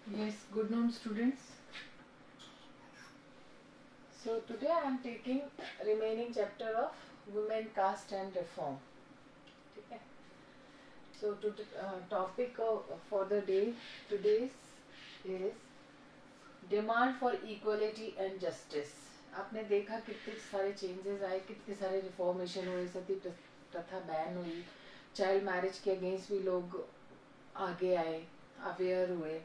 Yes, good noon students. So today I am taking remaining chapter of women caste and reform. Okay. So topic for the day today's is demand for equality and justice. आपने देखा कितने सारे changes आए, कितने सारे reformation हुए, सती प्रथा ban हुई, चाइल्ड मैरिज के अगेंस्ट भी लोग आगे आए, अवेयर हुए.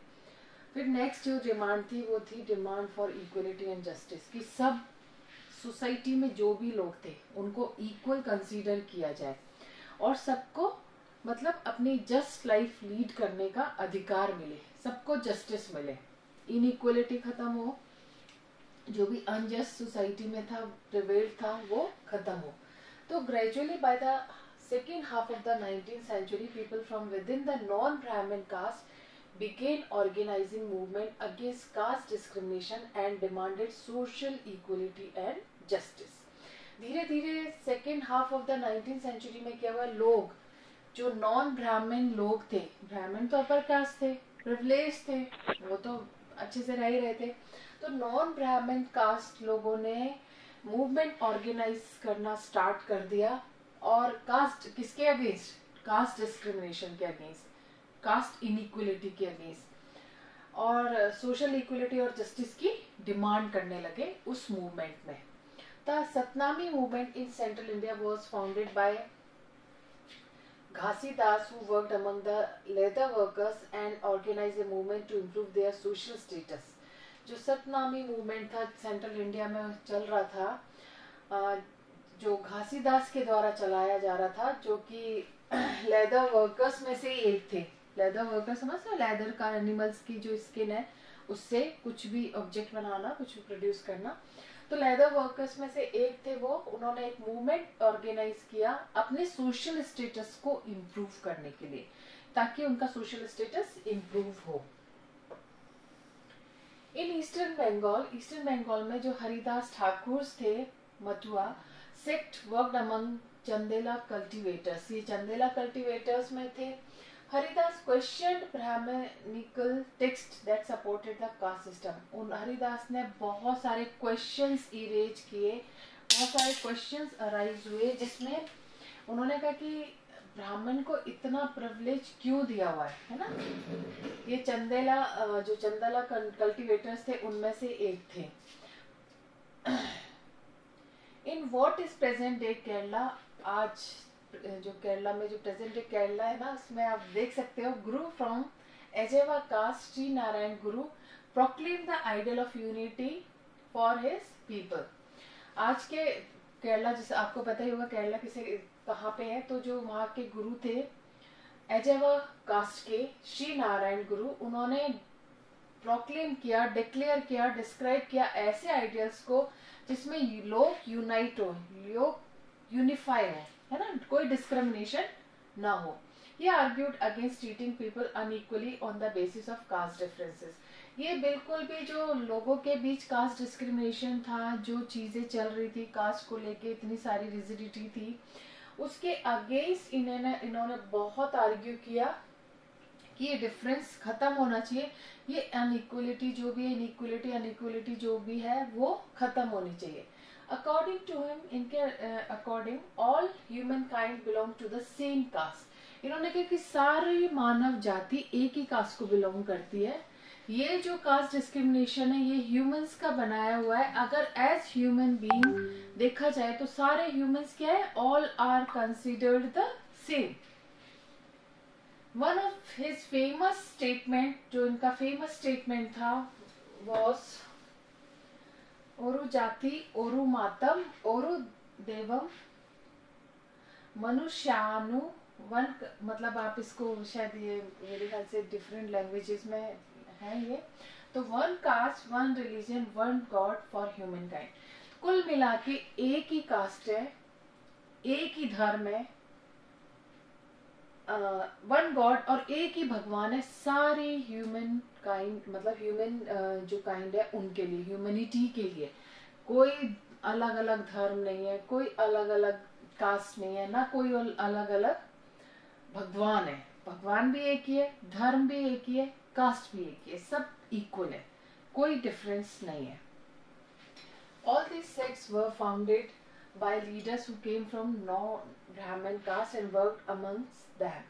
फिर नेक्स्ट जो डिमांड थी वो थी demand for equality and justice, कि सब सोसाइटी में जो भी लोग थे उनको इक्वल कंसीडर किया जाए और सबको मतलब अपनी जस्ट लाइफ लीड करने का अधिकार मिले, सबको जस्टिस मिले, इनइक्वलिटी खत्म हो, जो भी अनजस्ट सोसाइटी में था प्रिवेल्ड था वो खत्म हो. तो gradually by the second half of the 19th century, people from within the non-Brahmin caste began organizing movement against caste discrimination and demanded social equality and justice. धीरे धीरे second half of the 19th century में क्या हुआ, लोग जो non ब्राह्मण लोग थे, ब्राह्मण तो अपर कास्ट थे, प्रिविलेज थे, वो तो अच्छे से रह ही रहे थे, तो नॉन ब्राह्मण कास्ट लोगों ने मूवमेंट ऑर्गेनाइज करना स्टार्ट कर दिया और कास्ट किसके अगेंस्ट, कास्ट डिस्क्रिमिनेशन के अगेंस्ट, कास्ट इनइक्वलिटी के अगेंस्ट और सोशल इक्वलिटी और जस्टिस की डिमांड करने लगे उस मूवमेंट में. The Satnami movement in central India was founded by Ghasidas who worked among the leather workers and organized a movement to improve their social status. जो Satnami movement था सेंट्रल इंडिया में चल रहा था, जो घासीदास के द्वारा चलाया जा रहा था, जो कि लेदर वर्कर्स में से एक थे. लेदर वर्कर्स समझते हो, लेदर का एनिमल्स की जो स्किन है उससे कुछ भी ऑब्जेक्ट बनाना, कुछ भी प्रोड्यूस करना. तो लेदर वर्कर्स में से एक थे वो. उन्होंने एक मूवमेंट ऑर्गेनाइज किया अपने सोशल स्टेटस को इम्प्रूव करने के लिए, ताकि उनका सोशल स्टेटस इम्प्रूव हो. इन ईस्टर्न बंगाल में जो हरिदास ठाकुर थे Matua sect worked among Chandala cultivators. ये चंदेला कल्टीवेटर्स में थे. Haridas questioned Brahmanical text that supported the caste system. उन हरिदास ने बहुत सारे क्वेश्चंस इरेज किए, बहुत सारे क्वेश्चंस अराइज हुए, जिसमें उन्होंने कहा कि ब्राह्मण को इतना प्रिविलेज क्यों दिया हुआ है ना. ये जो चंदेला कल्टीवेटर्स थे उनमें से एक थे. In what is present day Kerala, आज जो केरला में जो प्रेजेंट डे केरला है ना, उसमें आप देख सकते हो guru from Ezhava caste Shri Narayana Guru proclaim the idol of unity for his people. आज के केरला, जैसे आपको पता ही होगा केरला किसे कहाँ पे है, तो जो वहाँ के गुरु थे एजेवा कास्ट के श्री नारायण गुरु, उन्होंने प्रोक्लेम किया, डिक्लेयर किया, डिस्क्राइब किया ऐसे आइडियल्स को जिसमें लोग यूनाइट हो, लोग यूनिफाई हो, है ना, कोई डिस्क्रिमिनेशन ना हो. ये argued against treating people unequally on the basis of caste differences. ये बिल्कुल भी जो लोगों के बीच कास्ट डिस्क्रिमिनेशन था, जो चीजें चल रही थी कास्ट को लेके, इतनी सारी रिजिडिटी थी, उसके अगेंस्ट इन्होंने बहुत आर्ग्यू किया कि ये डिफरेंस खत्म होना चाहिए, ये अनइक्वलिटी जो भी है, अनइक्वलिटी जो भी है वो खत्म होनी चाहिए. अकॉर्डिंग टू हिम, इनके according all human kind belong to the same caste. इन्होंने कहा कि सारी मानव जाति एक ही कास्ट को बिलोंग करती है. ये जो कास्ट डिस्क्रिमिनेशन है ये ह्यूमंस का बनाया हुआ है. अगर एज ह्यूमन बीइंग देखा जाए तो सारे ह्यूमंस क्या है, all are considered the same. One of his famous statement, जो इनका फेमस स्टेटमेंट था, वॉज ओरु जाति ओरु मातम ओरु देवम मनुष्यानु वन. मतलब आप इसको शायद, ये मेरे ख्याल से डिफरेंट लैंग्वेजेस में है ये. तो one cast, one religion, one God for human kind. कुल मिला के एक ही कास्ट है, एक ही धर्म है, वन गॉड और एक ही भगवान है सारे ह्यूमन काइंड, मतलब ह्यूमन जो काइंड है उनके लिए, ह्यूमैनिटी के लिए. कोई अलग अलग धर्म नहीं है, कोई अलग अलग कास्ट नहीं है, ना कोई अलग अलग भगवान है. भगवान भी एक ही है, धर्म भी एक ही है, कास्ट भी एक ही है, सब इक्वल है, कोई डिफरेंस नहीं है. All these sects were founded by leaders who came from non-Brahmin caste and worked amongst them.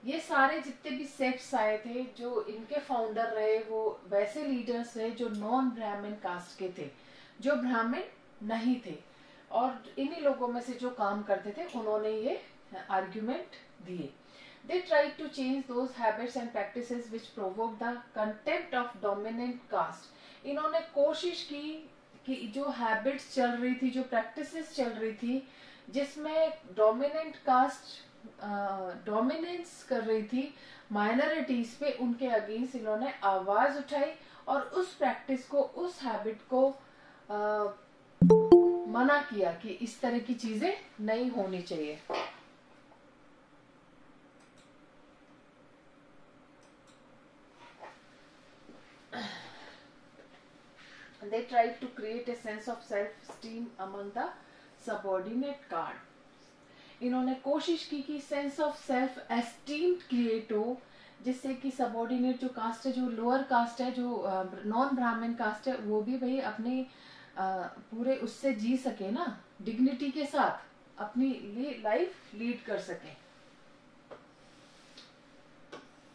ये सारे जितने भी सेक्ट्स आए थे, जो इनके फाउंडर रहे, वो वैसे लीडर्स रहे जो नॉन ब्राह्मण कास्ट के थे, जो ब्राह्मण नहीं थे, और इन्हीं लोगों में से जो काम करते थे उन्होंने ये आर्ग्यूमेंट दिए. They tried to change those habits and practices which provoked the contempt of dominant caste. इन्होंने कोशिश की कि जो हैबिट्स चल रही थी, जो प्रैक्टिसेस चल रही थी, जिसमें डोमिनेंट कास्ट डोमिनेंस कर रही थी माइनॉरिटीज पे, उनके अगेंस्ट इन्होंने आवाज उठाई और उस प्रैक्टिस को, उस हैबिट को मना किया कि इस तरह की चीजें नहीं होनी चाहिए. They tried to create a sense of self-esteem among the subordinate caste. इन्होंने कोशिश की कि sense of self esteem create हो, जिससे कि सबॉर्डिनेट जो कास्ट है, जो लोअर कास्ट है, जो नॉन ब्राह्मण कास्ट है, वो भी भाई अपने पूरे उससे जी सके ना, डिग्निटी के साथ अपनी लाइफ लीड कर सके.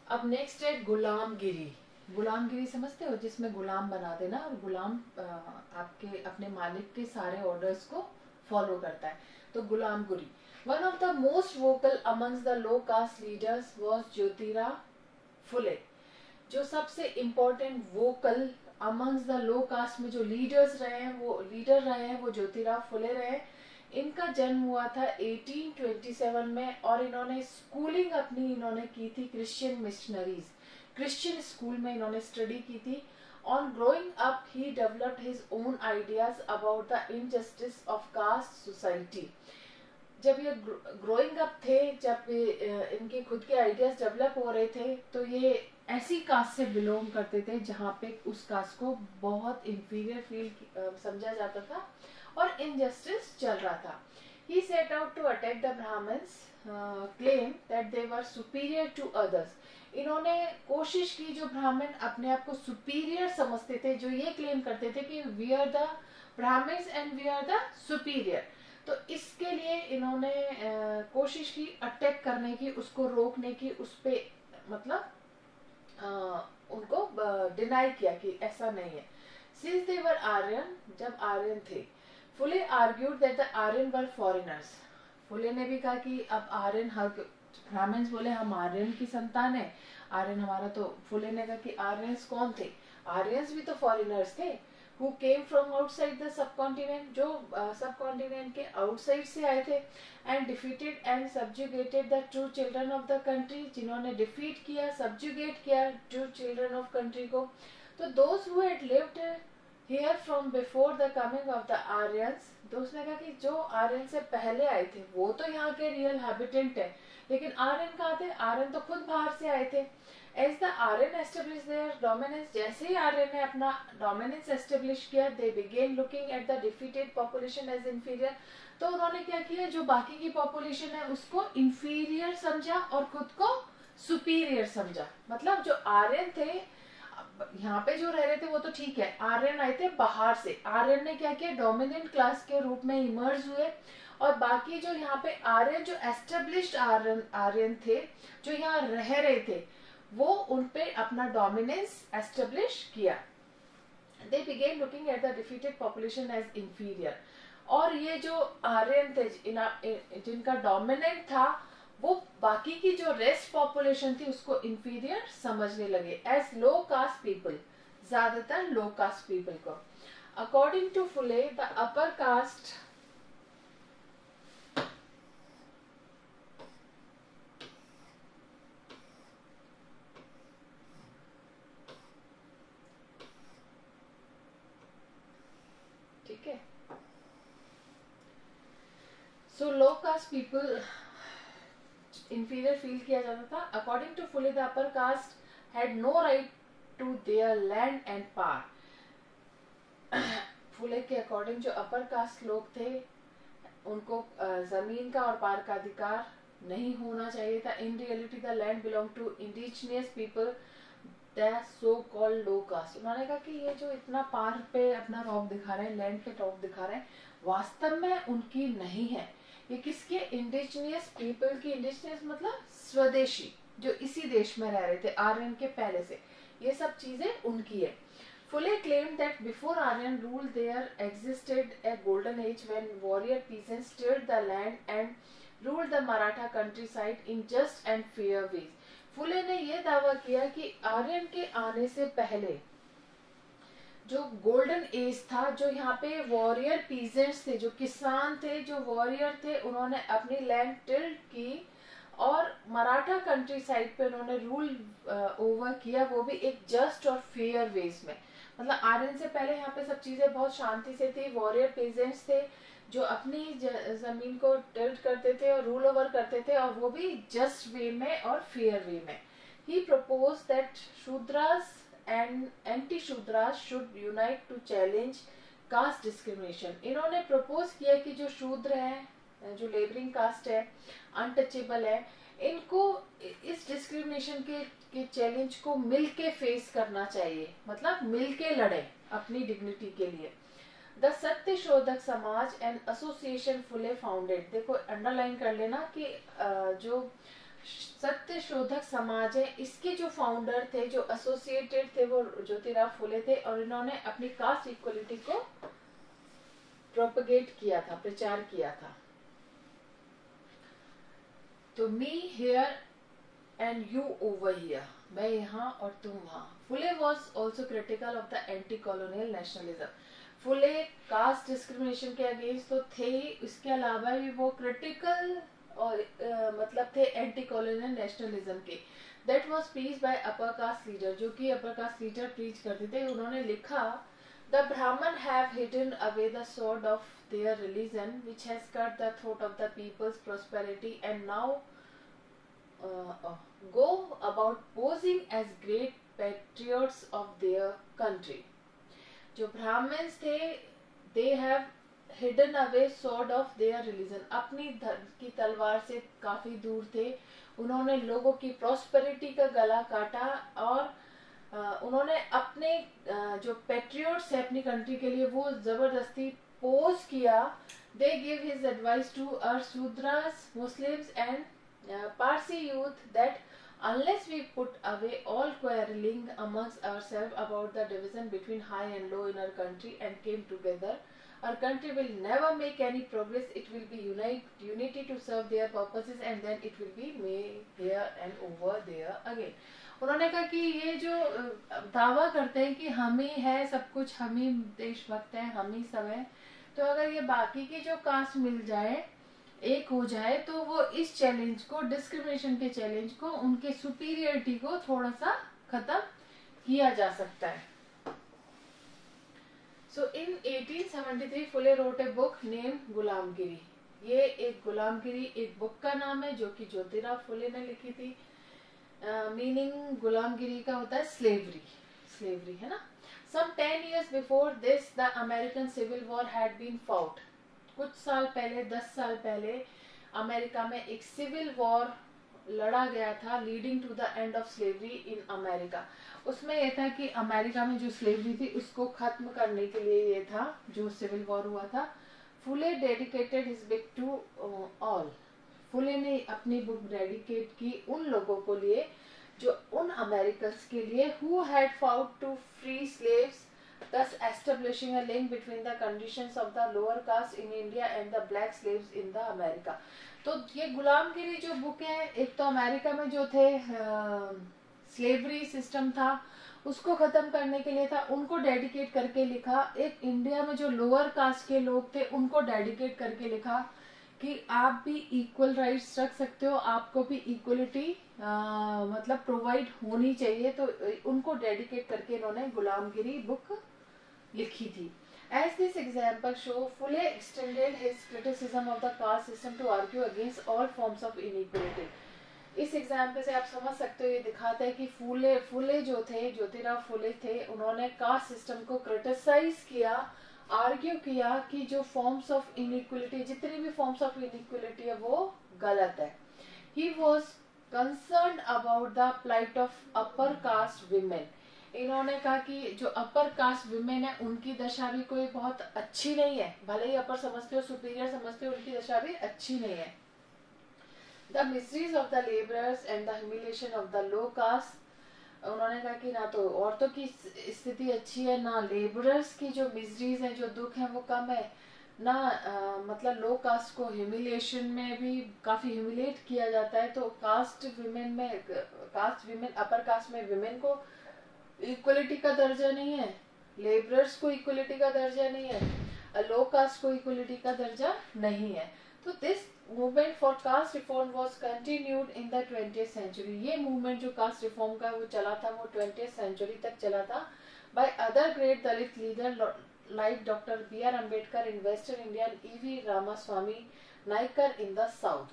अब नेक्स्ट है गुलामगिरी. गुलामगिरी समझते हो, जिसमें गुलाम बना देना और गुलाम आपके अपने मालिक के सारे ऑर्डर्स को फॉलो करता है, तो Gulamgiri. One of the most vocal amongst the low caste leaders was Jyotirao Phule. जो सबसे important vocal amongst the low caste में जो लीडर रहे हैं वो ज्योतिराव फुले रहे. इनका जन्म हुआ था 1827 में, और इन्होंने स्कूलिंग अपनी इन्होंने की थी क्रिश्चियन मिशनरीज, क्रिश्चियन स्कूल में इन्होंने स्टडी की थी. On growing up he developed his own ideas about the injustice of caste society. जब ये ग्रोइंग अप थे, जब इनके खुद के आइडियाज डेवलप हो रहे थे, तो ये ऐसी कास्ट से बिलोंग करते थे जहाँ पे उस कास्ट को बहुत इंफीरियर फील समझा जाता था और इनजस्टिस चल रहा था. He set out to attack the Brahmins, claim that they were superior to others. इन्होंने कोशिश की, जो ब्राह्मण अपने आप को सुपीरियर समझते थे, जो ये क्लेम करते थे कि we are the Brahmans and we are the superior, तो इसके लिए इन्होंने कोशिश की अटैक करने की, उसको रोकने की, उस पे मतलब उनको डिनाई किया कि ऐसा नहीं है. सिंस दे वर आर्यन, जब आर्यन थे, Phule argued that the Aryan were foreigners. Phule ने भी कहा कि अब आर्यन, हर ब्राह्मण्स बोले हम आर्यन की संतान है, आर्यन हमारा, तो फुले ने कहा कि आर्यंस कौन थे, आर्यंस भी तो फॉरेनर्स थे, who came from outside the subcontinent, जो सबकॉन्टिनेंट के आउटसाइड से आए थे, and defeated and subjugated the true children of the country, जिन्होंने डिफीट किया, सब्जुगेट किया true children of country को. तो those who had lived here from before the coming of the Aryans, दोस्त ने कहा कि जो आर्यन से पहले आए थे वो तो यहाँ के रियल हैबिटेंट है, लेकिन आर्यन कहाँ थे, आर्यन तो खुद बाहर से आए थे. As the Aryan established their dominance, जैसे ही आर्यन ने अपना डोमिनेंस एस्टेब्लिश किया, they began looking at the defeated population as inferior. तो उन्होंने क्या किया, जो बाकी की पॉपुलेशन है उसको इंफीरियर समझा और खुद को सुपीरियर समझा. मतलब जो आर्यन थे, यहाँ पे जो रह रहे थे वो तो ठीक है, आर्यन आए थे बाहर से, आर्यन ने क्या किया, डोमिनेंट क्लास के रूप में इमर्ज हुए, और बाकी जो यहाँ पे आर्यन, जो एस्टेब्लिश्ड आर्यन थे, जो यहाँ रह रहे थे, वो उन पे अपना डोमिनेंस एस्टेब्लिश किया. They began looking at the defeated population as inferior. और ये जो आर्यन थे, जिनका डोमिनेंट था, वो बाकी की जो रेस्ट पॉपुलेशन थी उसको इंफीरियर समझने लगे, एज लो कास्ट पीपल, ज्यादातर लो कास्ट पीपल को. According to Phule, the upper caste so low caste people inferior feel किया जाता था. According to Phule, the upper caste had no right to their land and power. Phule के according जो upper caste लोग थे, उनको जमीन का और पार का अधिकार नहीं होना चाहिए था. In reality the land belong to indigenous people, the so called low caste. उन्होंने कहा कि ये जो इतना पार पे अपना रौब दिखा रहे हैं, लैंड पे रौब दिखा रहे हैं, वास्तव में उनकी नहीं है. ये किसके? इंडिजिनियस पीपल की. इंडिजिनियस मतलब स्वदेशी, जो इसी देश में रह रहे थे आर्यन के पहले से. ये सब चीजें उनकी है. Fulle claimed that before Aryan rule there existed a golden age when warrior peasants tilled the land and ruled the Maratha countryside in just and fair ways. फुले ने यह दावा किया कि आर्यन के आने से पहले जो गोल्डन एज था, जो यहाँ पे वॉरियर पीजेंट्स थे, जो किसान थे, जो वॉरियर थे, उन्होंने अपनी लैंड टिल्ड की और मराठा कंट्री साइड पे उन्होंने रूल ओवर किया, वो भी एक जस्ट और फेयर वेज में. मतलब आर्यन से पहले यहाँ पे सब चीजें बहुत शांति से थी. वॉरियर पेजेंट्स थे जो अपनी जमीन को टिल्ट करते थे और रूल ओवर करते थे, और वो भी जस्ट वे में और फेयर वे में. He propose that Shudras and anti Shudras should unite to challenge caste discrimination. इन्होंने प्रपोज किया कि जो शूद्र है, जो लेबरिंग कास्ट है, अनटचेबल है, इनको इस डिस्क्रिमिनेशन के चैलेंज को मिलके फेस करना चाहिए. मतलब मिलके लड़े अपनी डिग्निटी के लिए. द सत्य शोधक समाज एंड एसोसिएशन फुले फाउंडेड. देखो अंडरलाइन कर लेना कि जो सत्य शोधक समाज है, इसके जो फाउंडर थे, जो एसोसिएटेड थे, वो ज्योतिराव फुले थे, और इन्होंने अपनी कास्ट इक्वलिटी को प्रोपगेट किया था, प्रचार किया था. तो me here and you over here, मैं यहाँ और तुम वहां. Phule was also critical of the anti colonial nationalism. Phule caste discrimination के अगेंस्ट तो थे ही, इसके अलावा भी वो क्रिटिकल और मतलब थे एंटी कॉलोनियल नेशनलिज्म के. That was preach bye upper caste leader, जो कि अपर कास्ट लीडर प्रीच करते थे. उन्होंने लिखा, द ब्राह्मण have hidden away the sword of their religion which has cut the throat of the people's prosperity and now go about posing as great patriots of their country. जो Brahmins थे, they have hidden away sword of their religion, अपनी धर्म की तलवार से काफी दूर थे. उन्होंने लोगों की प्रॉस्पेरिटी का गला काटा और उन्होंने अपने जो पेट्रियोट्स है अपनी कंट्री के लिए, वो जबरदस्ती पोज किया. They give his advice to our Shudras, Muslims and Parsi youth that unless we put away all quarreling amongst ourselves about the division between high and low in our country and came together, our country will never make any progress. It will be unity to serve their purposes and then it will be made here and over there again. उन्होंने कहा कि ये जो दावा करते हैं कि हम ही है सब कुछ, हम ही देशभक्त है, हम ही सब है, तो अगर ये बाकी की जो कास्ट मिल जाए, एक हो जाए, तो वो इस चैलेंज को, डिस्क्रिमिनेशन के चैलेंज को, उनके सुपीरियरिटी को थोड़ा सा खत्म किया जा सकता है. सो इन 1873 फुले रोट ए बुक नेम गुलामगिरी. ये एक गुलामगिरी एक बुक का नाम है जो कि ज्योतिराव फुले ने लिखी थी. मीनिंग गुलामगिरी का होता है स्लेवरी, स्लेवरी है ना. Some 10 years before this, the American Civil War had been fought. कुछ साल पहले, 10 साल पहले अमेरिका में एक सिविल वॉर लड़ा गया था, leading to the end of slavery in America. उसमें यह था कि अमेरिका में जो स्लेवरी थी उसको खत्म करने के लिए ये था जो सिविल वॉर हुआ था. Phule dedicated his book to all. Phule ने अपनी बुक डेडिकेट की उन लोगों को लिए, जो उन अमेरिकन्स के लिए, who had fought to free slaves, thus establishing a link between the conditions of the lower caste in India and the black slaves in the America. तो ये गुलामगिरी जो बुक है, एक तो अमेरिका में जो थे स्लेवरी सिस्टम था उसको खत्म करने के लिए था, उनको डेडिकेट करके लिखा. एक इंडिया में जो लोअर कास्ट के लोग थे उनको डेडिकेट करके लिखा कि आप भी इक्वल राइट्स रख सकते हो, आपको भी इक्वलिटी मतलब प्रोवाइड होनी चाहिए. तो उनको डेडिकेट करके इन्होंने गुलामगिरी बुक लिखी थी. As this example show, Fule extended his criticism of the caste system to argue against all forms of inequality. इस एग्जाम्पल से आप समझ सकते हो, ये दिखाता है कि फुले जो थे, ज्योतिराव फुले थे, उन्होंने कास्ट सिस्टम को क्रिटिसाइज किया, आर्ग्यू किया कि जो फॉर्म्स ऑफ इनइक्वलिटी, जितनी भी फॉर्म्स ऑफ इनइक्वलिटी है वो गलत है. He was concern about the plight of upper caste women. इन्होंने कहा कि जो अपर कास्ट विमेन है उनकी दशा भी कोई बहुत अच्छी नहीं है, भले ही अपर समझते हो सुपीरियर समझते हो, उनकी दशा भी अच्छी नहीं है। The miseries of the labourers and the humiliation of the low caste. उन्होंने कहा कि ना तो औरतों की स्थिति अच्छी है, ना लेबरर्स की जो मिजरीज है, जो दुख है वो कम है, ना मतलब लो कास्ट को ह्यूमिलिएशन में भी काफी ह्यूमिलेट किया जाता है। तो कास्ट विमेन अपर कास्ट में विमेन को इक्वलिटी का दर्जा नहीं है, लेबरर्स को इक्वलिटी का दर्जा नहीं है, लो कास्ट को इक्वलिटी का दर्जा नहीं है। तो this movement for caste reform was continued in the 20th century. ये मूवमेंट जो कास्ट रिफॉर्म का वो चला था वो 20th सेंचुरी तक चला था by other great Dalit leader like doctor B R. Ambedkar in western India and E V. Ramaswamy Naicker in the south.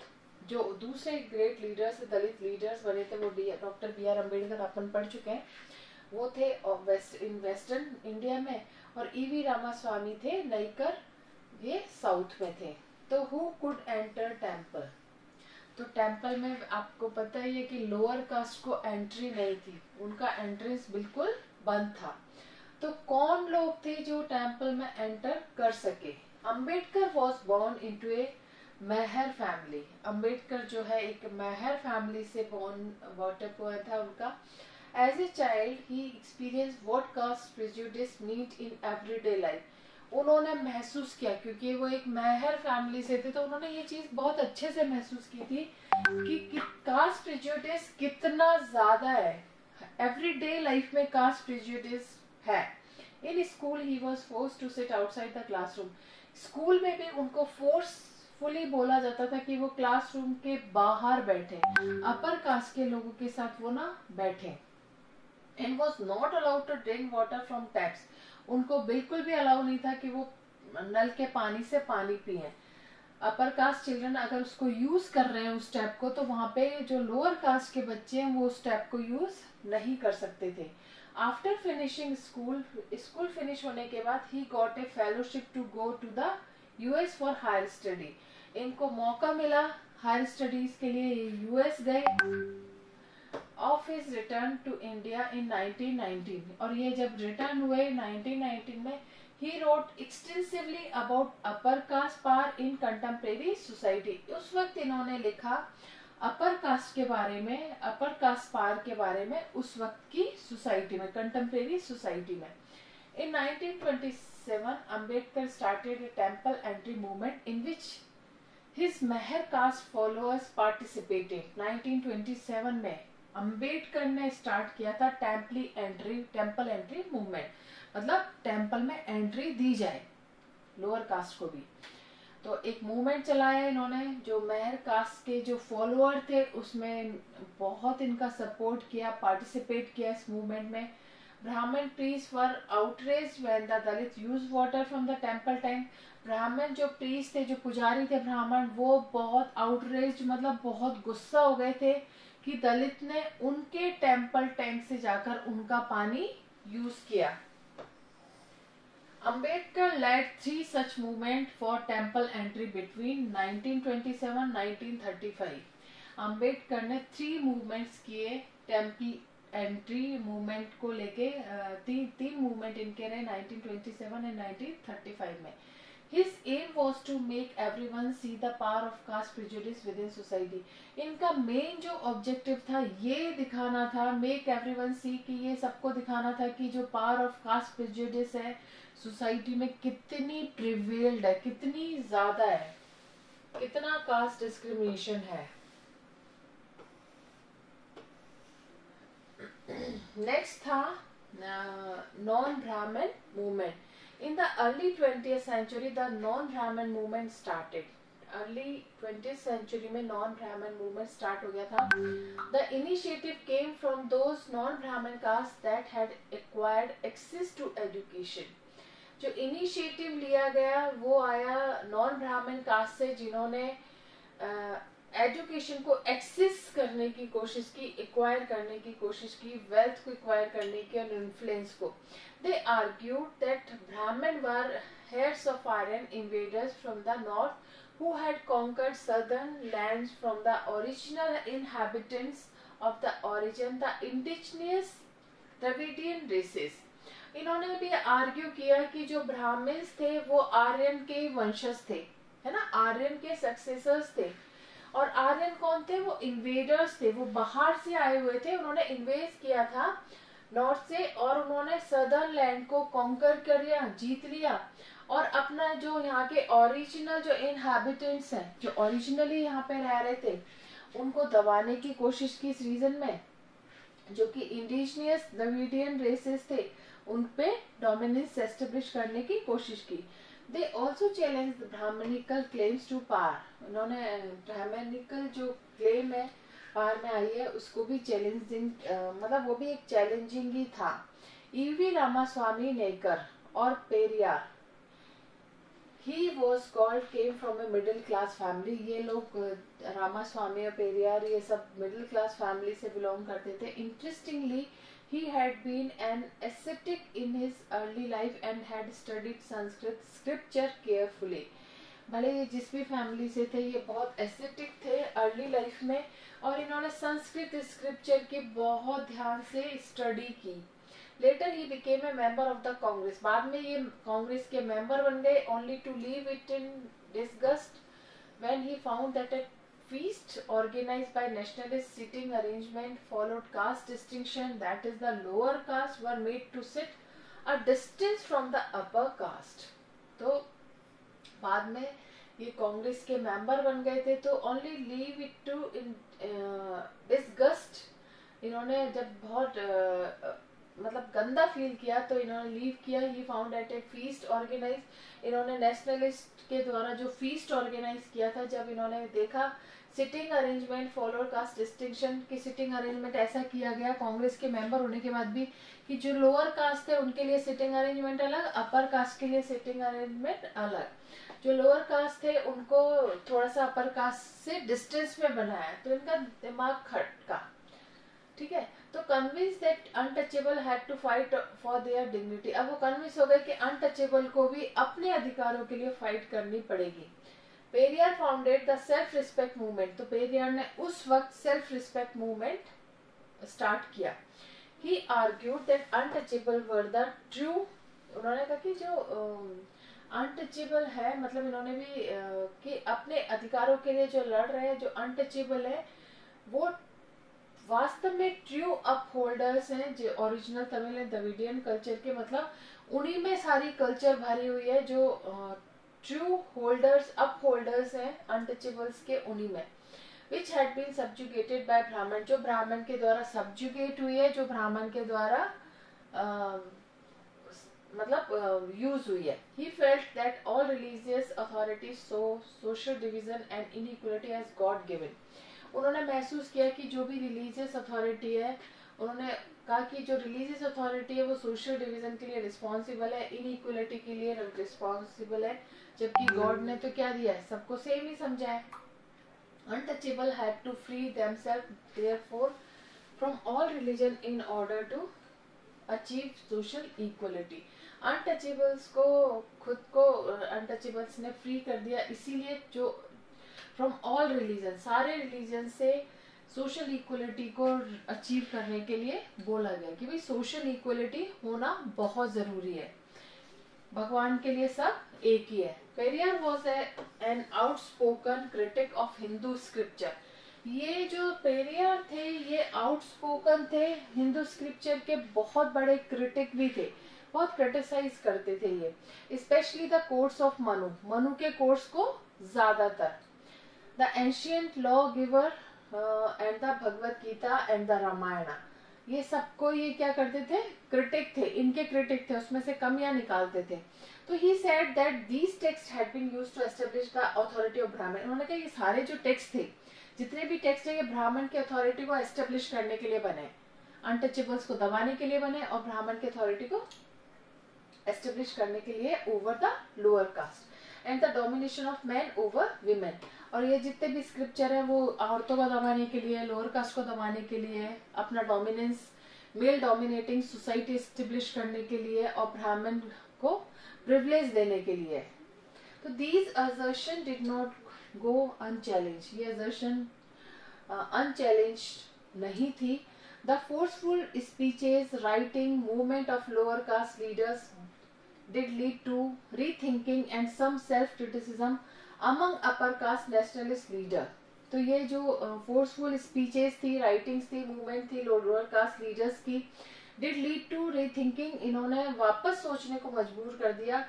जो दूसरे ग्रेट लीडर्स दलित लीडर्स बने थे वो डॉक्टर बी.आर. अम्बेडकर अपन पढ़ चुके हैं, वो थे इन वेस्टर्न इंडिया में, और ई.वी. रामास्वामी थे नायकर, ये साउथ में थे। तो हु कुड एंटर टेम्पल? तो टेम्पल में आपको पता ही है कि लोअर कास्ट को एंट्री नहीं थी, उनका एंट्रेंस बिल्कुल बंद था। तो कौन लोग थे जो टेम्पल में एंटर कर सके? Ambedkar was born into a Mahar family. Ambedkar जो है एक मेहर फैमिली से बॉर्टअप हुआ था उनका। As a child he experience what caste prejudice meant in everyday life. उन्होंने महसूस किया, क्योंकि वो एक मेहर फैमिली से थे, तो उन्होंने ये चीज बहुत अच्छे से महसूस की थी कि कास्ट प्रेजुडिस कितना ज्यादा है, एवरीडे लाइफ में कास्ट प्रेजुडिस है। In school he was force to sit outside the classroom. School में भी उनको फोर्सफुली बोला जाता था कि वो क्लासरूम के बाहर बैठे, अपर कास्ट के लोगों के साथ वो ना बैठे। And was not allowed to drink water from taps. उनको बिल्कुल भी अलाउ नहीं था कि वो नल के पानी से पानी पिए। अपर कास्ट चिल्ड्रन अगर उसको यूज कर रहे हैं उस टैप को, तो वहां पे जो लोअर कास्ट के बच्चे हैं वो उस टैप को यूज नहीं कर सकते थे। आफ्टर फिनिशिंग स्कूल फिनिश होने के बाद he got a fellowship to go to the US for higher study. इनको मौका मिला हायर स्टडीज के लिए, यूएस गए। Of his return to India in 1919, और ये जब रिटर्न हुए 1919 में, he wrote extensively about upper caste power in contemporary society. उस वक्त इन्होंने लिखा अपर कास्ट के बारे में, अपर कास्ट पार के बारे में उस वक्त की सोसाइटी में, कंटेम्प्रेरी सोसाइटी में। In 1927 Ambedkar started a temple entry movement in which his Mahar caste followers participated. 1927 में अंबेडकर ने स्टार्ट किया था टेम्पल एंट्री मूवमेंट, मतलब टेम्पल में एंट्री दी जाए लोअर कास्ट को भी। तो एक मूवमेंट चलाया इन्होंने, जो मेहर कास्ट के जो फॉलोअर थे उसमें बहुत इनका सपोर्ट किया, पार्टिसिपेट किया इस मूवमेंट में। ब्राह्मण priest were outraged when the Dalit use water from the temple tank. ब्राह्मण जो प्रीस्ट थे, जो पुजारी थे ब्राह्मण, वो बहुत आउटरेज्ड मतलब बहुत गुस्सा हो गए थे कि दलित ने उनके टेम्पल टैंक से जाकर उनका पानी यूज किया। Ambedkar led 3 such movement for temple entry between 1927-1935. Ambedkar ने 3 मूवमेंट्स किए टेम्पल एंट्री मूवमेंट को लेके। तीन मूवमेंट इनके रहे 1927 एंड 1935 में। His aim was to make everyone see the power of caste prejudice within society. इनका मेन जो ऑब्जेक्टिव था ये दिखाना था, make everyone see, कि ये सबको दिखाना था कि जो पावर ऑफ कास्ट प्रेजुडिस है सोसाइटी में कितनी प्रिवेल्ड है, कितनी ज्यादा है, कितना कास्ट डिस्क्रिमिनेशन है। नेक्स्ट था नॉन ब्राह्मण movement. In the early 20th century, the non-Brahmin movement started. Early 20th century में non-Brahmin movement start हो गया था। The initiative came from those non-Brahmin castes that had acquired access to education. जो initiative लिया गया वो आया non-Brahmin caste से, जिन्होंने एजुकेशन को एक्सेस करने की कोशिश की, एक्वायर करने की कोशिश की, वेल्थ को एक्वायर करने की और इन्फ्लुएंस को। They argued that Brahmin were heads of iron invaders from the north who had conquered southern lands from the original inhabitants of the origin, the indigenous Dravidian races. इन्होंने भी argue किया कि जो Brahmins थे वो आर्यन के वंशज थे, है ना, आर्यन के सक्सेसर्स थे। और आर्यन कौन थे? वो इन्वेडर्स थे, वो बाहर से आए हुए थे, उन्होंने इन्वेड किया था नॉर्थ से और उन्होंने सदर्न लैंड को कॉन्कर कर लिया, जीत लिया और अपना जो यहाँ के ओरिजिनल जो इनहैबिटेंट्स हैं, जो ओरिजिनली यहाँ पे रह रहे थे, उनको दबाने की कोशिश की इस रीजन में, जो कि इंडिजिनियस द्रविडियन रेसेस थे, उन पे डोमिनेंस एस्टेब्लिश करने की कोशिश की। They also challenge Brahmanical claims to power. उन्होंने ब्राह्मणिकल जो क्लेम है पावर में आई है उसको भी चैलेंजिंग, मतलब वो भी एक चैलेंजिंग ही था। ईवी रामास्वामी नेकर और Periyar, he was called, came from a middle class family. ये लोग रामास्वामी और पेरियार ये सब मिडिल क्लास फैमिली से बिलोंग करते थे। Interestingly he had been an ascetic in his early life and had studied Sanskrit scripture carefully। भले ये जिस भी फैमिली से थे ये बहुत एस्थेटिक थे अर्ली लाइफ में और इन्होंने संस्कृत स्क्रिप्चर की बहुत ध्यान से स्टडी की। Later he became a member of the Congress. बाद में ये कांग्रेस के मेंबर बन गए, only to leave it in disgust when he found that a feast organized by nationalist sitting arrangement followed caste distinction, that is the lower caste were made to sit a distance from the upper caste। तो बाद में ये कांग्रेस के member बन गए थे, तो only leave it to in disgust, इन्होंने जब बहुत मतलब गंदा फील किया तो इन्होंने लीव किया। He found at a feast organize, इन्होंने नेशनलिस्ट के द्वारा जो फीस्ट ऑर्गेनाइज किया था, जब इन्होंने देखा sitting arrangement followed caste distinction की सिटिंग अरेंजमेंट ऐसा किया गया कांग्रेस के मेंबर होने के बाद भी कि जो लोअर कास्ट थे उनके लिए सिटिंग अरेंजमेंट अलग, अपर कास्ट के लिए सिटिंग अरेंजमेंट अलग। जो लोअर कास्ट थे उनको थोड़ा सा अपर कास्ट से डिस्टेंस में बनाया, तो इनका दिमाग खटका, ठीक है। तो convince that untouchable had to fight for their dignity. अब वो कन्विंस हो गए कि अनटचेबल को भी अपने अधिकारों के लिए फाइट करनी पड़ेगी। Periyar founded the self respect movement, तो पेरियार ने उस वक्त सेल्फ रिस्पेक्ट मूवमेंट स्टार्ट किया। He argued that untouchable were the true, उन्होंने कहा कि जो अनटचेबल है, मतलब इन्होंने भी कि अपने अधिकारों के लिए जो लड़ रहे हैं, जो अनटचेबल है वो वास्तव में ट्रू अप होल्डर्स हैं, जो original Tamil and Dravidian culture के, मतलब उन्हीं में सारी कल्चर भरी हुई है। जो ट्रू होल्डर्स अप होल्डर्स हैं अनटचेबल्स के, उन्हीं में। Which had been subjugated bye ब्राह्मण, जो ब्राह्मण के द्वारा सब्जुगेट हुई है, जो ब्राह्मण के द्वारा मतलब यूज हुई है। He felt that all religious authorities so social division and inequality as god given. उन्होंने महसूस किया कि जो भी रिलीजियस अथॉरिटी है, उन्होंने कहा कि जो रिलीजियस अथॉरिटी है वो सोशल डिवीजन के लिए रिस्पॉन्सिबल है, इनइक्वालिटी के लिए रिस्पॉन्सिबल है, जबकि गॉड ने तो क्या दिया है, सबको सेम ही समझा है। Untouchable had to free themself therefore from all religion in order to achieve social equality. Untouchables को खुद को अनटचेबल्स ने फ्री कर दिया, इसीलिए जो फ्रॉम ऑल रिलीजन, सारे रिलीजन से सोशल इक्वलिटी को अचीव करने के लिए बोला गया कि भाई सोशल इक्वलिटी होना बहुत जरूरी है, भगवान के लिए सब एक ही है। Periyar was an outspoken critic of Hindu scripture. ये जो पेरियार थे ये आउटस्पोकन थे, हिंदू स्क्रिप्चर के बहुत बड़े क्रिटिक भी थे, बहुत क्रिटिसाइज करते थे ये, specially the codes of Manu, Manu के कोर्स को ज्यादातर। The ancient law giver and the Bhagavad Gita and the Ramayana, ये सबको ये क्या करते थे, क्रिटिक थे, इनके क्रिटिक थे, उसमें से कमियां निकालते थे। तो he said that these text had been used to establish the authority of Brahman. उन्होंने कहा ये सारे जो टेक्स्ट थे, जितने भी टेक्स्ट है, ये ब्राह्मण की अथॉरिटी को एस्टेब्लिश करने के लिए बने, अनटचेबल्स को दबाने के लिए बने और ब्राह्मण की अथॉरिटी को एस्टेब्लिश करने के लिए over the lower caste and the domination of man over women. और ये जितने भी स्क्रिप्चर है वो औरतों को दबाने के लिए, लोअर कास्ट को दबाने के लिए, अपना dominance, male dominating society establish करने के लिए और ब्राह्मण को प्रिविलेज देने के लिए। तो these assertion did not go unchallenged. ये assertion unchallenged नहीं थी. The forceful speeches, writing, movement of lower caste leaders did lead to rethinking and some self-criticism among upper caste nationalist leader. तो ये जो फोर्सफुल स्पीचेस थी, writings थी, movement थी lower caste leaders की, डिड लीड टू रीथिंकिंग, इन्होंने वापस सोचने को मजबूर कर दिया.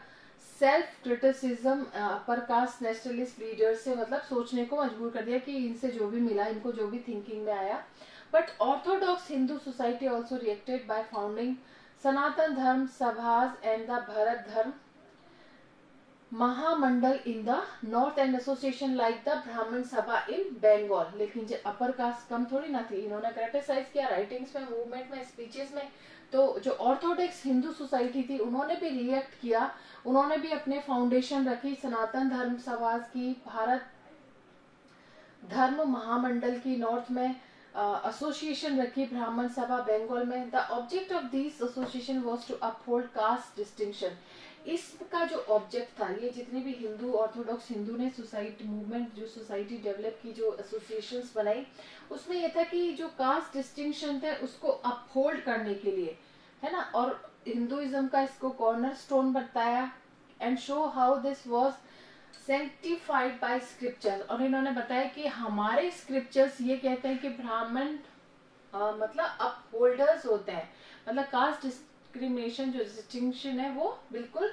Self criticism upper caste nationalist leader से मतलब सोचने को मजबूर कर दिया कि इनसे जो भी मिला, इनको जो भी थिंकिंग में आया. But orthodox Hindu society also reacted by founding Sanatan Dharma Sabha and the Bharat Dharma Mahamandal in the north and association like the Brahmin Sabha इन बंगाल. लेकिन जो अपर कास्ट कम थोड़ी ना थी, इन्होंने क्रिटिसाइज किया राइटिंग्स में, मूवमेंट में, स्पीचेस में. तो जो ऑर्थोडॉक्स हिंदू सोसाइटी थी उन्होंने भी रिएक्ट किया, उन्होंने भी अपने फाउंडेशन रखी सनातन धर्म सभा की, भारत धर्म महामंडल की नॉर्थ में, एसोसिएशन रखी ब्राह्मण सभा बंगाल में. The object of this association was to uphold caste distinction. इसका जो ऑब्जेक्ट था, ये जितने भी हिंदू ऑर्थोडॉक्स हिंदू ने सोसाइटी मूवमेंट, जो सोसाइटी डेवलप की, जो एसोसिएशंस बनाई, उसमें यह था कि जो कास्ट डिस्टिंक्शन थे उसको अपहोल्ड करने के लिए, है ना, और हिंदुइज्म का इसको कॉर्नर स्टोन बताया. And show how this was sanctified by scriptures. और इन्होंने बताया कि हमारे स्क्रिप्चर्स ये कहते हैं कि ब्राह्मण मतलब अपहोल्डर्स होते हैं, मतलब कास्ट डिस्क्रिमिनेशन जो डिस्टिंक्शन है वो बिल्कुल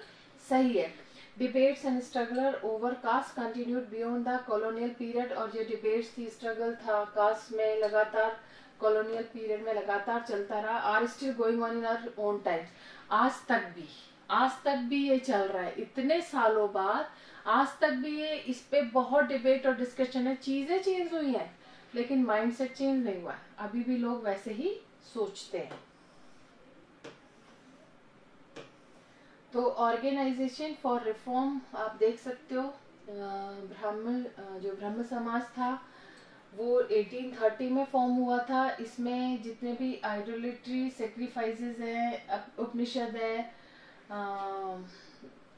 सही है. Debates and struggle over caste continued beyond the colonial period. और जो डिबेट्स थी, स्ट्रगल था कास्ट में, लगातार कॉलोनियल पीरियड में लगातार चलता रहा. Are still going on in our own times. आज तक भी ये चल रहा है, इतने सालों बाद आज तक भी ये, इस पे बहुत डिबेट और डिस्कशन है. चीजें चेंज हुई हैं लेकिन माइंडसेट चेंज नहीं हुआ. अभी भी लोग वैसे ही सोचते हैं. तो ऑर्गेनाइजेशन फॉर रिफॉर्म आप देख सकते हो. जो ब्रह्म समाज था वो 1830 में फॉर्म हुआ था. इसमें जितने भी आइडोलेट्री सेक्रीफाइसेस हैं, उपनिषद है,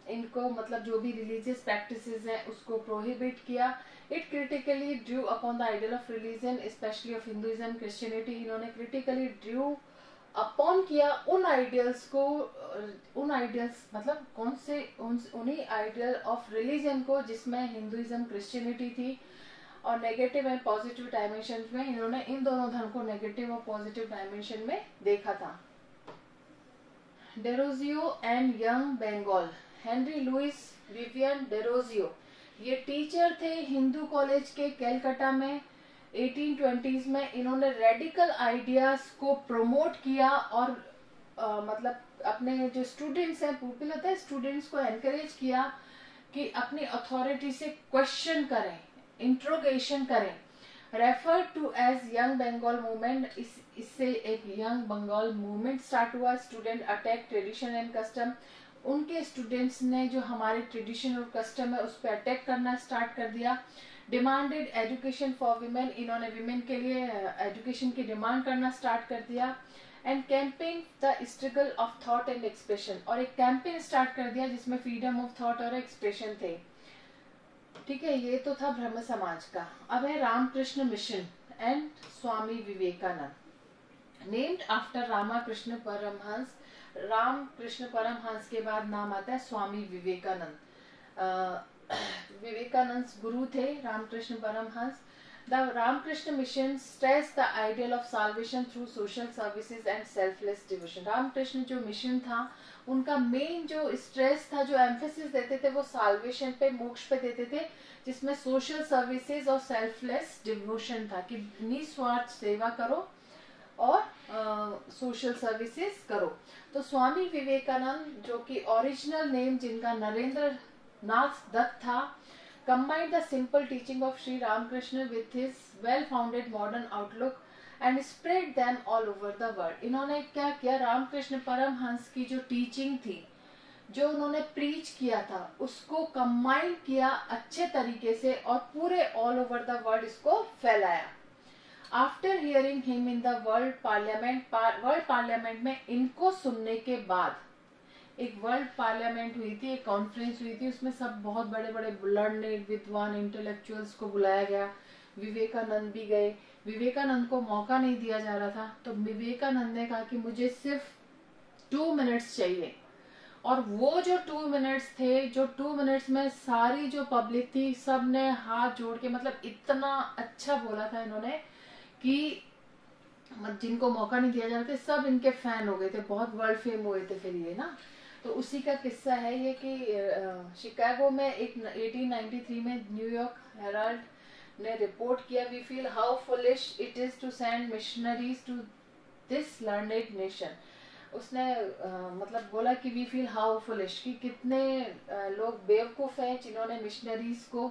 इनको मतलब जो भी रिलीजियस प्रैक्टिसेस हैं उसको प्रोहिबिट किया. It critically Drew upon the ideal of religion specially of Hinduism Christianity. इन्होंने क्रिटिकली ड्रू अपॉन किया उन आइडियल्स को, उन आइडियल्स मतलब कौन से, उन्हीं आइडियल ऑफ रिलीजन को जिसमें हिंदुइज्म क्रिश्चियनिटी थी. और नेगेटिव एंड पॉजिटिव डायमेंशन में इन्होंने इन दोनों धर्म को नेगेटिव और पॉजिटिव डायमेंशन में देखा था. Derozio and Young Bengal. Henry Louis Vivian Derozio ये टीचर थे हिंदू कॉलेज के कैलकाटा में 1820s में. इन्होंने रेडिकल आइडियाज को प्रमोट किया और मतलब अपने जो स्टूडेंट्स हैं, पुपिल होता है, स्टूडेंट्स को एनकरेज किया कि अपनी अथॉरिटी से क्वेश्चन करें, इंट्रोगेशन करें. Refer to as Young Bengal movement. इससे एक यंग बंगाल मूवमेंट स्टार्ट हुआ. Student attack tradition and custom. उनके स्टूडेंट्स ने जो हमारे ट्रेडिशन और कस्टम है उस पर अटैक करना स्टार्ट कर दिया. Demanded education for women. इन्होंने वीमेन के लिए एजुकेशन की डिमांड करना स्टार्ट कर दिया. And campaign the struggle of thought and expression. और एक कैंपेन स्टार्ट कर दिया जिसमें फ्रीडम ऑफ थॉट और एक्सप्रेशन थे. ठीक है, ये तो था ब्रह्म समाज का. अब है Ramakrishna Mission and Swami Vivekananda. Named after Ramakrishna Paramhansa. Ramakrishna Paramhansa के बाद नाम आता है स्वामी विवेकानंद. विवेकानंद गुरु थे Ramakrishna Paramhansa. The Ramakrishna Mission stress the ideal of salvation through social services and selfless devotion. Ramakrishna जो मिशन था उनका मेन जो स्ट्रेस था, जो एम्फेसिस देते थे वो साल्वेशन पे, मोक्ष पे देते थे, जिसमें सोशल सर्विसेज और सेल्फलेस डिवोशन था कि निस्वार्थ सेवा करो और सोशल सर्विसेज करो. तो स्वामी विवेकानंद जो कि ओरिजिनल नेम जिनका नरेंद्र नाथ दत्त था, combined the simple teaching of Sri Ramakrishna with his well-founded modern outlook and spread them all over the world. इन्होंने क्या किया, रामकृष्ण परमहंस की जो टीचिंग थी, जो उन्होंने प्रीच किया था, उसको कंबाइन किया अच्छे तरीके से और पूरे ऑल ओवर द वर्ल्ड इसको फैलाया. After hearing him in the world parliament में इनको सुनने के बाद एक वर्ल्ड पार्लियामेंट हुई थी, एक कॉन्फ्रेंस हुई थी, उसमें सब बहुत बड़े बड़े लर्नेड विद्वान इंटेलेक्चुअल्स को बुलाया गया, विवेकानंद भी गए। विवेकानंद को मौका नहीं दिया जा रहा था, तो विवेकानंद ने कहा कि मुझे सिर्फ 2 मिनट्स चाहिए। और वो जो 2 मिनट्स थे, जो 2 मिनट्स में सारी जो पब्लिक थी सब ने हाथ जोड़ के, मतलब इतना अच्छा बोला था इन्होंने कि जिनको मौका नहीं दिया जा रहा था सब इनके फैन हो गए थे, बहुत वर्ल्ड फेम हुए थे फिर ये ना। तो उसी का किस्सा है ये कि शिकागो में एक 1893 में न्यूयॉर्क हेराल्ड ने रिपोर्ट किया, we feel how foolish it is to send missionaries to this learned nation. उसने मतलब बोला कि वी फील हाउ फुलिश, कि कितने लोग बेवकूफ हैं जिन्होंने मिशनरीज को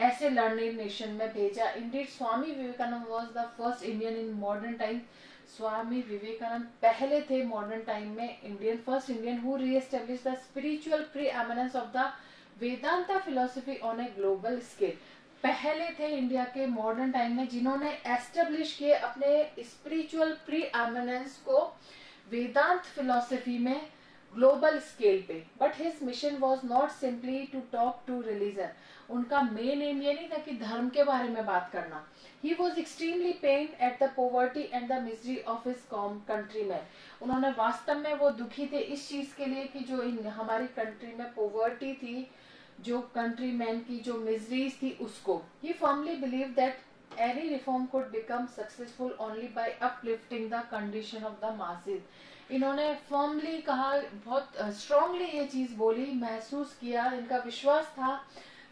ऐसे लर्निंग नेशन में भेजा। Indeed Swami Vivekananda was the first Indian in modern time. Swami Vivekananda पहले थे मॉडर्न टाइम में Indian, first Indian who reestablish the spiritual preeminence of the Vedanta philosophy on a global scale. पहले थे इंडिया के मॉडर्न टाइम में जिन्होंने एस्टेब्लिश किए अपने स्पिरिचुअल प्री एमिनेंस को वेदांत फिलोसफी में ग्लोबल स्केल पे। But his mission was not simply to talk to religion. उनका मेन एम ये नहीं था कि धर्म के बारे में बात करना। He was extremely pained at the poverty and the misery of his countryman. उन्होंने वास्तव में वो दुखी थे इस चीज के लिए कि जो हमारी कंट्री में पोवर्टी थी, जो कंट्री मैन की जो मिजरीज थी उसको। He firmly believe that any reform could become successful only by uplifting the condition of the masses. इन्होंने फर्मली कहा, बहुत स्ट्रांगली ये चीज बोली, महसूस किया, इनका विश्वास था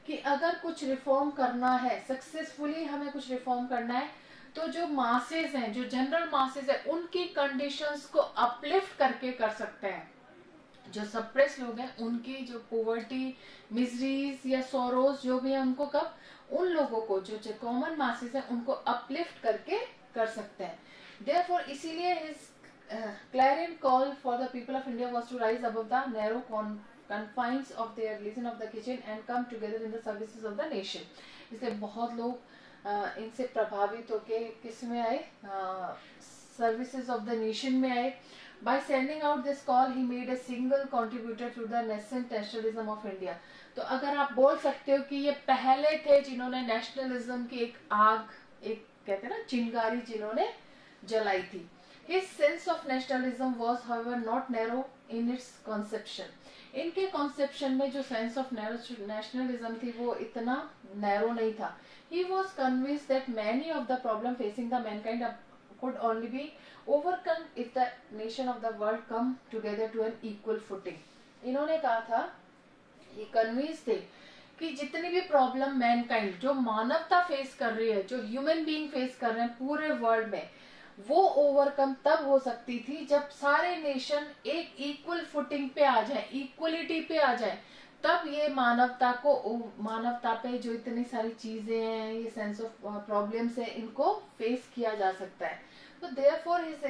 कि अगर कुछ रिफॉर्म करना है, सक्सेसफुली हमें कुछ रिफॉर्म करना है, तो जो मासेस हैं, जो जनरल मासेस है, उनकी कंडीशंस को अपलिफ्ट करके कर सकते हैं। जो सप्रेस लोग हैं उनकी जो पोवर्टी, मिजरीज या सोरोस जो भी है, उनको कब, उन लोगों को जो कॉमन मासेस है उनको अपलिफ्ट करके कर सकते हैं। देयरफॉर इसीलिए his clarion call for the people of India was to rise above the narrow confines of their religion of the kitchen and come together in the services of the nation. इसलिए बहुत लोग इनसे प्रभावित होके किस में आए, सर्विसेज ऑफ द नेशन में आए। By sending out this call, he made a single contributor to the nascent nationalism of India. तो अगर आप बोल सकते हो कि ये पहले थे जिन्होंने नेशनलिज्म की एक आग, एक कहते हैं ना चिंगारी, जिन्होंने जलाई थी। His sense of nationalism was, however, not narrow in its conception. इनके conception में जो sense of nationalism थी वो इतना narrow नहीं था. He was convinced that many of the problem facing the mankind could only be overcome if the nation of the world come together to an equal footing. इन्होंने कहा था, ये convinced थे कि जितनी भी प्रॉब्लम मैनकाइंड, जो मानवता फेस कर रही है, जो ह्यूमन बीइंग फेस कर रहे हैं पूरे वर्ल्ड में, वो ओवरकम तब हो सकती थी जब सारे नेशन एक इक्वल फुटिंग पे आ जाए, इक्वलिटी पे आ जाए। तब ये मानवता को, मानवता पे जो इतनी सारी चीजें हैं, ये सेंस ऑफ प्रॉब्लम्स है, इनको फेस किया जा सकता है। तो therefore his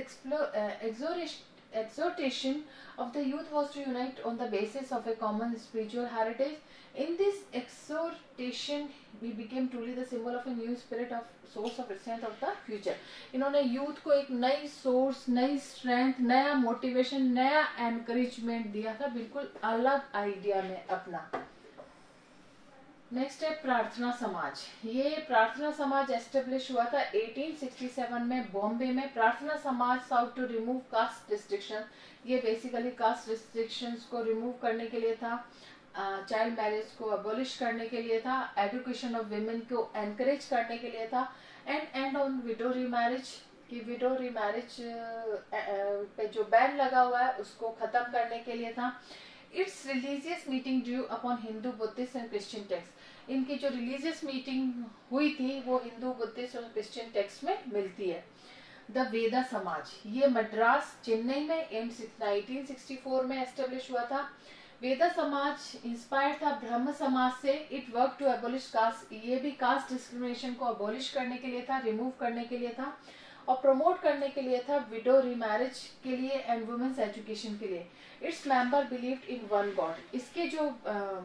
exhortation of the youth was to unite on the basis of a common spiritual heritage. In this exhortation, we became truly the symbol of a new spirit of source of strength of the future. इन्होंने youth को एक नई source, नई strength, नया motivation, नया encouragement दिया था, बिल्कुल अलग आइडिया में अपना। नेक्स्ट है प्रार्थना समाज। ये प्रार्थना समाज एस्टेब्लिश हुआ था 1867 में बॉम्बे में। Prarthana Samaj sought to remove caste restriction. ये बेसिकली कास्ट रिस्ट्रिक्शंस को रिमूव करने के लिए था, चाइल्ड मैरिज को अबॉलिश करने के लिए था, एजुकेशन ऑफ विमेन को एनकरेज करने के लिए था, एंड ऑन विडो रीमैरिज, कि विडो रीमैरिज पे जो बैन लगा हुआ है उसको खत्म करने के लिए था। It's religious meeting due upon Hindu, Buddhist and Christian text. इनकी जो रिलीजियस मीटिंग हुई थी वो हिंदू, बुद्धिस्ट और क्रिश्चियन टेक्स्ट में मिलती है। द वेदा समाज, ये मद्रास, चेन्नई में 1864 में एस्टेब्लिश हुआ था। वेदा समाज इंस्पायर था ब्रह्म समाज से। It work to abolish caste, ये भी कास्ट डिस्क्रिमिनेशन को अबॉलिश करने के लिए था, रिमूव करने के लिए था, और प्रमोट करने के लिए था विडो रीमैरिज के लिए एंड वुमेन्स एजुकेशन के लिए। Its member believed in one God. इसके जो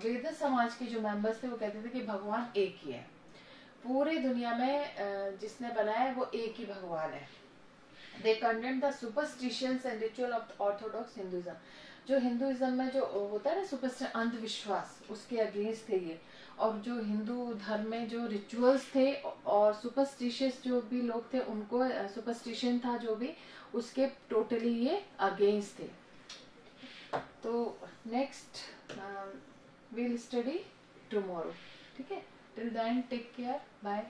वेद समाज के जो मेंबर्स थे वो कहते थे कि भगवान एक ही है, पूरे दुनिया में जिसने बनाया है वो एक ही भगवान है। They condemn the superstitions and ritual of orthodox Hinduism. जो हिंदुइज्म में जो होता है ना सुपरस्टिशन, अंधविश्वास, उसके अगेंस्ट थे ये। और जो हिंदू धर्म में जो रिचुअल्स थे और सुपरस्टिशियस जो भी लोग थे उनको सुपरस्टिशन था जो भी, उसके टोटली ये अगेंस्ट थे। तो नेक्स्ट we'll study tomorrow. ठीक है, till then take care, bye.